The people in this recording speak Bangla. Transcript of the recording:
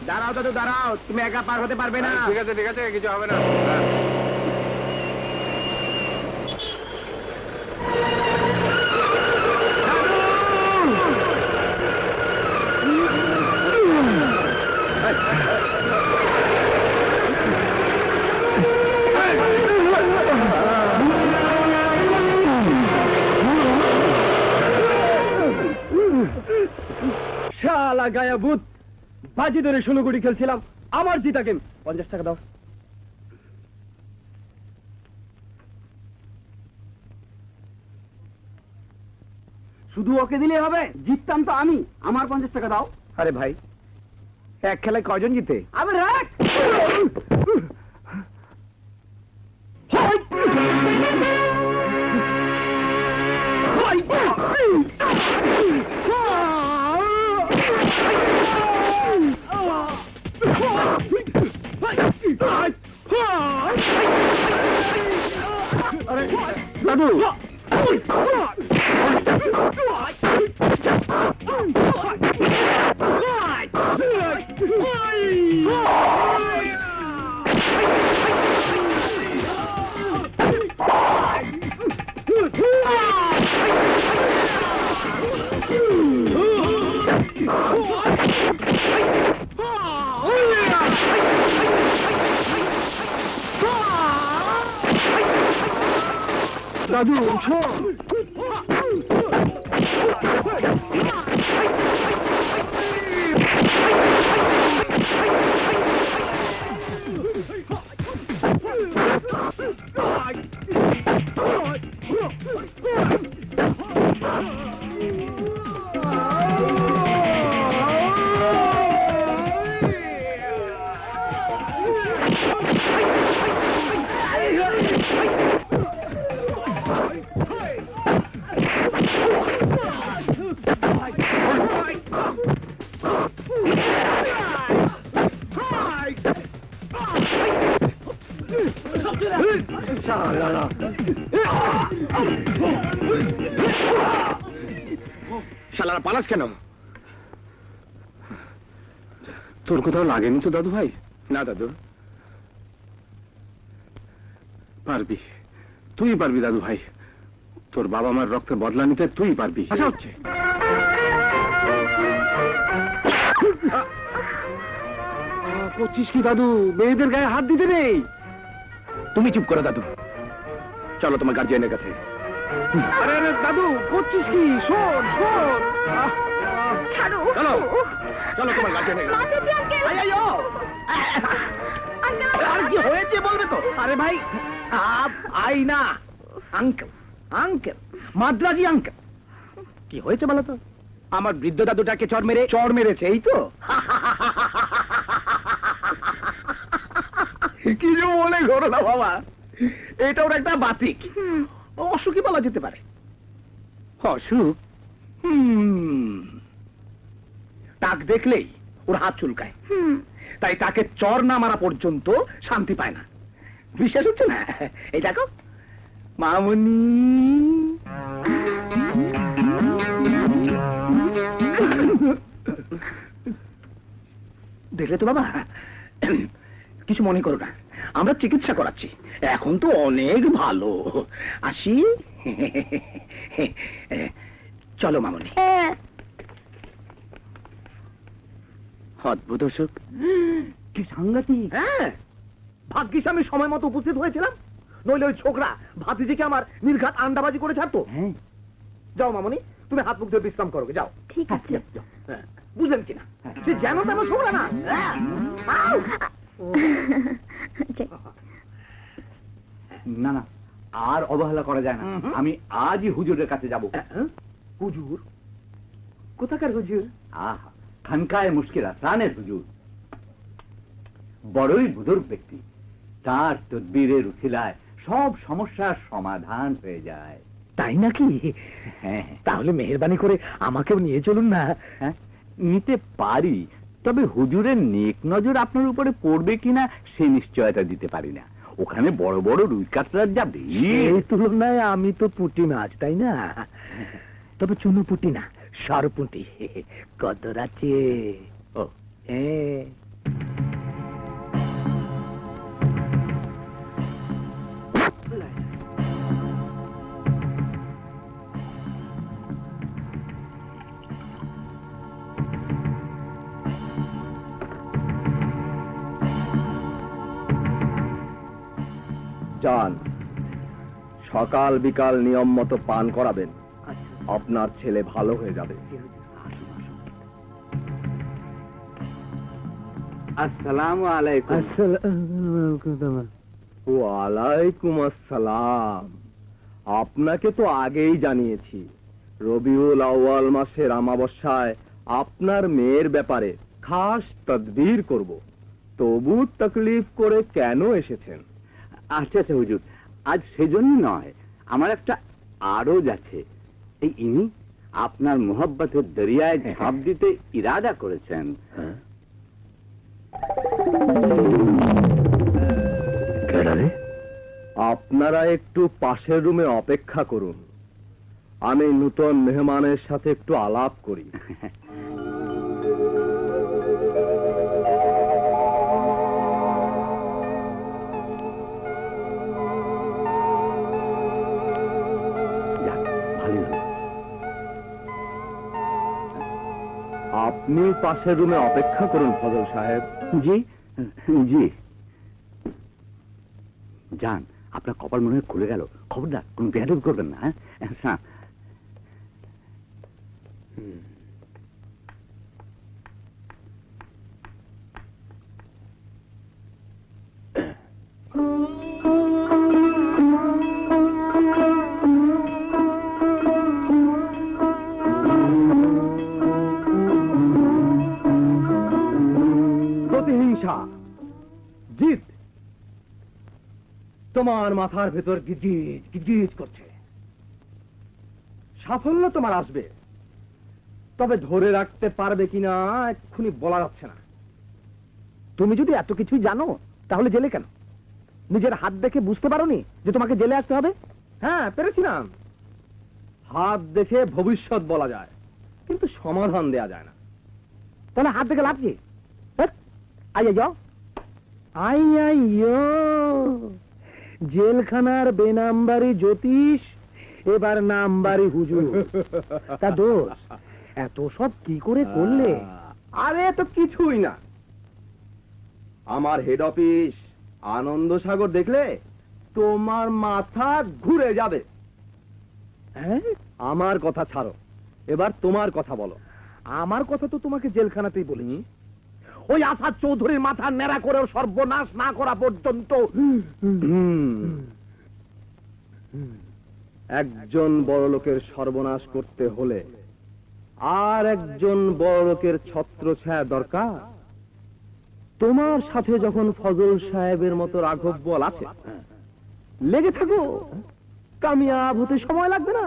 দাঁড়াও দাদু দাঁড়াও, তুমি একা পার হতে পারবে না। ঠিক আছে কিছু হবে না। শালা গায়া ভূত, বাজি ধরে 16 কোটি খেলছিলাম, আমার জিতা গেম। 50 টাকা দাও। শুধু ওকে দিলে হবে? জিততাম তো আমি, আমার 50 টাকা দাও। আরে ভাই, এক খেলায় কয়জন জিতে? আবার এক। দাদু দাদু শালারা পালাস কেন? তোর কোথাও লাগেনি তো দাদু ভাই? না দাদু, পারবি, তুই পারবি দাদু ভাই। তোর বাবা মার রক্তের বদলা নিতে তুই পারবি। আশা হচ্ছে করছিস কি দাদু? মেয়েদের গায়ে হাত দিতে নেই। তুমি চুপ করো দাদু, চলো তোমার গার্জিয়ানের কাছে। আরে আরে দাদু করছিস কি? শোন শোন, ছাড়ো। চলো চলো তোমার গার্জিয়ানের কাছে। মাতাজি আঙ্কেল। আর কি হয়েছে বলবে তো? আরে ভাই আই না, আঙ্কেল আঙ্কেল, মাদ্রাজি আঙ্কেল। কি হয়েছে বলো তো? আমার বৃদ্ধ দাদুটাকে চড় মেরেছে, এই তো। কি যে মনে করো না বাবা, এটা ওর একটা বাতিক, অসুখই বলা যেতে পারে। অসুখ? টাক দেখলেই ওর হাত চুলকায়, তাই তাকে চর না মারা পর্যন্ত শান্তি পায় না। বিশ্বাস হচ্ছে না? এই দেখো মামুনি, দেখলে তো বাবা, কিছু মনে করো না, আমরা চিকিৎসা করাচ্ছি, এখন তো অনেক ভালো। আসি, চলো মামুনি। অদ্ভুত অসুখ, কি সাংঘাতিক। হ্যাঁ, ভাগ্যিস আমি সময় মতো উপস্থিত হয়েছিলাম, নইলে ওই ছোকরা ভাতিজিকে আমার নির্ঘাত আন্ডাবাজি করে ছাড়তো। যাও মামনি, তুমি হাত মুখ ধরে বিশ্রাম করো, যাও। ঠিক আছে। বুঝলেন কিনা? সে যেন তেন ছোকরা না। না না, আর অবহেলা করা যায় না। আমি আজই হুজুরের কাছে যাব। হুজুর? কোথাকার হুজুর? আহা, খানকায় মুশকিল আসানের হুজুর, বড়ই বুজুর্গ ব্যক্তি। তার তদবিরের উছিলায় সব সমস্যার সমাধান হয়ে যায়। তাই নাকি? হ্যাঁ, তাহলে মেহেরবানি করে আমাকেও নিয়ে চলুন না। হ্যাঁ, নিতে পারি, তবে হুজুরের নেক নজর আপনার উপরে পড়বে কিনা সে নিশ্চয়তা দিতে পারি না। ওখানে বড় বড় রুই কাতলার যাবে, এই তুলনায় আমি তো পুঁটি মাছ, তাই না? তবে চুনো পুঁটি না, সর পুঁটি। কদর আছে। ও, যান, সকাল বিকাল নিয়ম মতো পান করাবেন, আপনার ছেলে ভালো হয়ে যাবে। আসসালামু আলাইকুম। ওয়ালাইকুম আসসালাম। আপনাকে তো আগেই জানিয়েছি, রবিউল আউয়াল মাসের আমাবস্যায় আপনার মেয়ের ব্যাপারে খাস তদবির করব। তবু তকলিফ করে কেন এসেছেন? আচ্ছা আচ্ছা হুজুর, আজ সেজন্য নয়, আমার একটা আরজ আছে। এই ইনি আপনার মোহব্বতের দরিয়ায় ঝাঁপ দিতে ইরাদা করেছেন। আপনারা একটু পাশের রুমে অপেক্ষা করুন, আমি নূতন মেহমানের সাথে একটু আলাপ করি। যাক, ভালোই হলো। আপনি পাশের রুমে অপেক্ষা করুন ফজল সাহেব। জি জি। যান, আপনার কপাল মনে হয় খুলে গেল। খবরদার কোন বেয়াদবি করবেন না। হ্যাঁ, প্রতিহিংসা, জিদ তোমার মাথার ভেতর গিজগিজ গিজগিজ করছে। সাফল্য তোমার আসবে, তবে ধরে রাখতে পারবে কিনা এক্ষুনি বলা যাচ্ছে না। তুমি যদি এত কিছুই জানো তাহলে জেলে কেন? নিজের হাত দেখে বুঝতে পারোনি যে তোমাকে জেলে আসতে হবে? হ্যাঁ, পেরেছিলাম। হাত দেখে ভবিষ্যৎ বলা যায়, কিন্তু সমাধান দেয়া যায় না। তাহলে হাত দেখে লাভ কি? জেলখানার বেনাম্বারি জ্যোতিষ, এবার নাম্বারি হুজুর। তা দোষ এত সব কি করে করলে? আরে তো কিছুই না। আমার হেড অফিস আনন্দ সাগর দেখলে তোমার মাথা ঘুরে যাবে। হ্যাঁ, আমার কথা ছাড়ো, এবার তোমার কথা বলো। আমার কথা তো তোমাকে জেলখানাতেই বলেছি। ওই আসাদ চৌধুরীর মাথা ন্যাড়া করে সর্বনাশ না করা পর্যন্ত একজন বড় লোকের সর্বনাশ করতে হলে আর একজন বড় লোকের ছত্রছায়া দরকার। তোমার সাথে যখন ফজল সাহেবের মতো রাঘব বল আছে, লেগে থাকো, কামিয়াব হতে সময় লাগবে না।